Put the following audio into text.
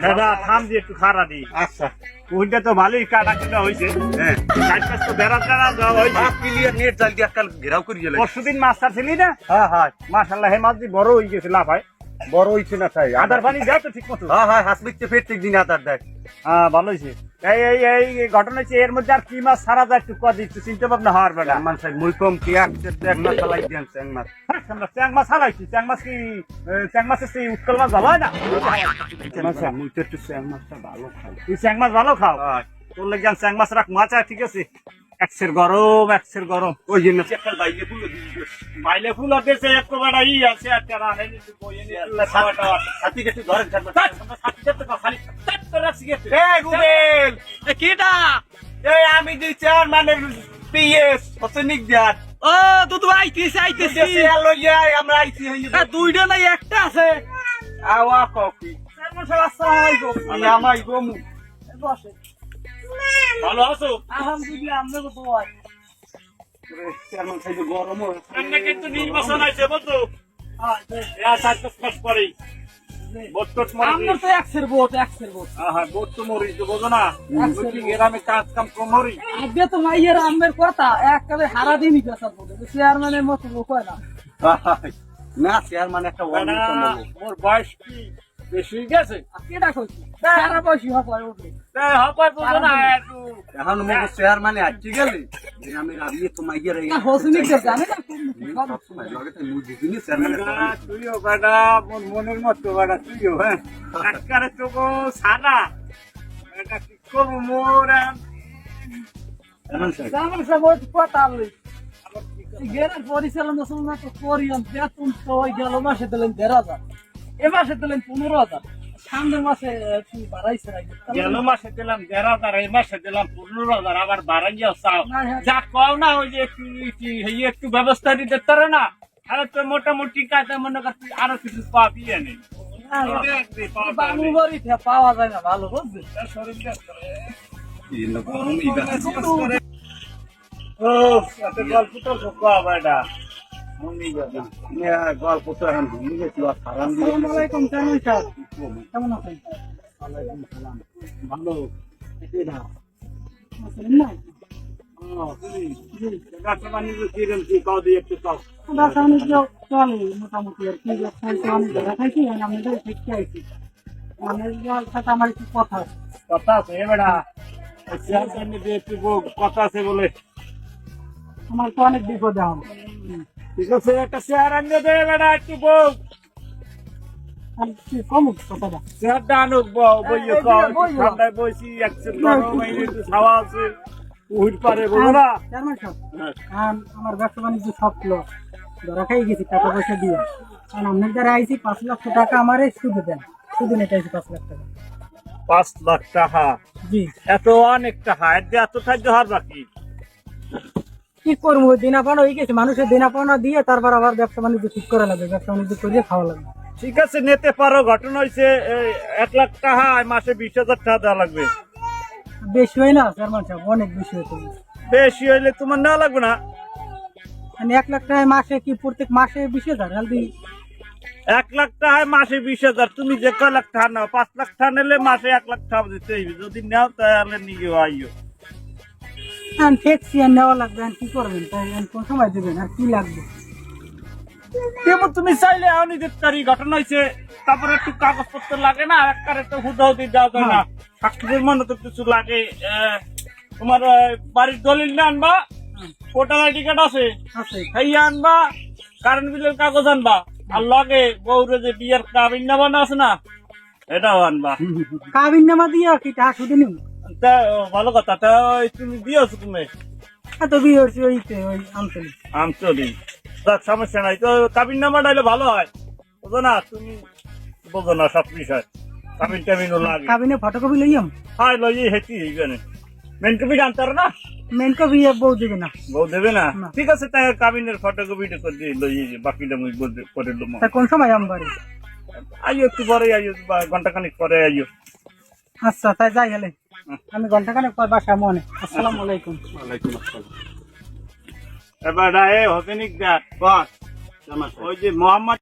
দাদা থাম দিয়ে একটু খারা দি। আচ্ছা ওইটা তো ভালোই কাটা কেটে হয়েছে। হ্যাঁ তো বেড়া টেড়া দেওয়া হয়েছে। ক্লিয়ার নেট জাল দিয়ে কাল ঘেরাও করে গেলে পরশুদিন মাছ ছাড়ছিলি না? হ্যাঁ হ্যাঁ মাশাআল্লাহ হে মাছ দিয়ে বড় হয়ে গেছে লাফায়। বড় হইছে না তাই আদার পানি দেয় তো ঠিক মতো? হ্যাঁ হ্যাঁ হাসমিকতে প্রত্যেক দিন আদার দেয় হ্যাঁ ভালো হয়েছে। এই ঘটনা হচ্ছে এর মধ্যে আর কি মাছ ছাড়া যায় একটু কদি একটু চিন্তা ভাবনা হওয়ার বেড়া। মান সাহেব মুই কম কি এক মাস চালাই দেন এক মাস আমরা চ্যাং মাছ হারাইছি। চ্যাং মাছ কি চ্যাং মাছের সেই উৎকল মাছ ভালো হয় না? মুই তো একটু এক মাসটা ভালো খাই তুই চ্যাং মাছ ভালো খাও? তোর লেগে চ্যাং মাছ রাখ মাছ আছে ঠিক আছে। একশের গরম একশের গরম। ওই জন্য একটা বাইরে ফুল মাইলে ফুল আছে এক বেড়া ই আছে একটা রানে নিতে বইয়ে নিয়ে খাওয়াটা সাথী কিছু ধরেন থাকবে আমরা সাথে সাথে খালি টাট করে রাখছি গেছে। এই রুবেল কিটা এই আমি দি চার মানে পিএস অতনিক দাঁত ও দুদু আইতেছি আইতেছি। লইয়া আমরা আইছি হইছে দুইটা নাই একটা আছে। আওয়া কফি আসসালামু আলাইকুম। আমি আমাই গমু বসে ভালো আছো? আলহামদুলিল্লাহ। আপনাকে তো হয় চেয়ারম্যান সাহেব গরম এমনি কিন্তু নির্বাচন আছে বুঝছো? হ্যাঁ এই সাত মাস পরেই ভোট টোট মরে আমার তো একশের ভোট হ্যাঁ ভোট তো মরি তো বোঝো না। কি গ্রামে কাজ কাম কম মরি। আগে তো মাইয়ের আমের কথা এককালে হারা দিনই পেশাল বলে চেয়ারম্যানের মতো লোক হয় না। না চেয়ারম্যান একটা অন্যতম লোক। মোর বয়স কি বেশি গেছে? কেটা কইছি সারা বয়সী হয় উঠবে তাই হপায় বুঝো না একটু এখন মুখ চেয়ারম্যানে আটকে গেলে গ্রামের আগে তো মাইয়ের এই হোসনি কে জানে না সব সময় লাগে তো মুই দিদিনি চেয়ারম্যানের তুইও বেটা মোর মনের মতো বেটা তুইও হ্যাঁ একবারে তো সাদা এটা কি করবো মোর চেয়ারম্যান সাহেব আমার সব কথা বলি গেরার পরিচালনা শুননা তো করিয়াম বেতন তো ওই গেল মাসে দিলেন ১৩,০০০ এ মাসে দিলেন ১৫,০০০ সামনের মাসে একটু বাড়াইছে গেল মাসে দিলাম ১৩,০০০ এই মাসে দিলাম ১৫,০০০ আবার বাড়াইয়া চাও না, হ্যাঁ। যা কও না ওই যে একটু ব্যবস্থা দিতে পারে না আর তো মোটামুটি কাজে মনে করছি আরো কিছু পাবি নেই বাংলা বাড়িতে পাওয়া যায় না ভালো বুঝলি এই লোক গরমই বেশি ও এত গল্প তো কবা এটা মনি বাবা গল্প তো এখন ভুলে গেছি আর সারান দিয়ে আসসালামু আলাইকুম চেয়ারম্যান সাহেব কেমন আছেন? ভালো আছেন না? রাসায়নিক চলে মোটামুটি আর কি খাইছি অনেক জায়গা খাইছি আমাদের দেখতে আইছি অনেক সাথে আমার একটু কথা আছে। কথা আছে বেড়া একটু কথা আছে বলে আমার তো অনেক বিপদে এখন ঠিক আছে একটা চেয়ার আনিয়ে দে বেড়া একটু বউ আর কি কমুক কথাটা চেয়ারটা আনুক বইয়ে ঠান্ডায় বইছি একশন গরম একটু ছাওয়া আছে উহির পারে বলো না চেয়ারম্যান সাহেব আমার ব্যবসা বাণিজ্য সব লস ধরা খাই গেছি টাকা পয়সা দিয়ে কারণ আপনার দ্বারা আইছি ৫,০০,০০০ টাকা আমারে সুদে দেন শুধু নেট আইছি ৫,০০,০০০ টাকা ৫,০০,০০০ টাকা জি এত অনেক টাকা এত খাদ্য হার বাকি কি করবো দিনা পাওনা হয়ে গেছে মানুষের দিনা পাওনা দিয়ে তারপর আবার ব্যবসা বাণিজ্য ঠিক করা লাগবে ব্যবসা বাণিজ্য করিয়ে খাওয়া লাগবে ঠিক আছে নিতে পারো ঘটনা হয়েছে ১,০০,০০০ টাকা মাসে ২০,০০০ টাকা দেওয়া লাগবে বেশি হয় না চেয়ারম্যান সাহেব অনেক বেশি হতো বেশি হইলে তোমার নেওয়া লাগবে না মানে ১,০০,০০০ টাকায় মাসে কি প্রত্যেক মাসে ২০,০০০ হেলদি ১,০০,০০০ টাকায় মাসে ২০,০০০ তুমি যে কয় লাখ টাকা নাও ৫,০০,০০০ টাকা নিলে মাসে ১,০০,০০০ টাকা দিতে হইবে যদি নেও তাহলে নিয়ে আইও ঠেকছি আর নেওয়া লাগবে আর কি করবেন তাই কোন সময় দেবেন আর কি লাগবে যেমন তুমি চাইলে এখনই দিতে পারি ঘটনা হয়েছে তারপরে একটু কাগজপত্র লাগে না একবারে তো হুদাহুদি দেওয়া যায় না সাক্ষীদের মনে তো কিছু লাগে তোমার বাড়ির দলিল না আনবা ভোটার আইডি কার্ড আছে আছে খাইয়া আনবা কারেন্ট বিলের কাগজ আনবা আর লগে বউরে যে বিয়ের কাবিন নামানো আছে না এটাও আনবা কাবিন নামা দিয়া কি টাকা শুধু নিন তা ভালো কথা তা তুমি দিয়েছো তুমি এত বিয়ে হচ্ছে ওই আনতেন আমচলি যাক সমস্যা নাই তো কাবিন নামাটা হলে ভালো হয় বুঝো না তুমি বোঝো না সব বিষয় কাবিন টাবিনও লাগে কাবিনে ফটোকপি লইয়াম হাই লই হেঁটি এইখানে মেন কপি জানতে পারো না মেন কপি বউ দেবে না বউ দেবে না না। ঠিক আছে তাই কাবিনের ফটোকপিটা করে দিয়ে লই বাকিটা মুই করে দেবো তা কোন সময় আমবাড়ি আইও একটু পরে আইও ঘন্টাখানিক পরে আইও আচ্ছা তাই যাই গেলে আমি ঘন্টাখানেক পর বাসা মনে আসসালামু আলাইকুম ওয়ালাইকুম আসসালাম এবার হোসেনিক দেখ ওই যে মোহাম্মদ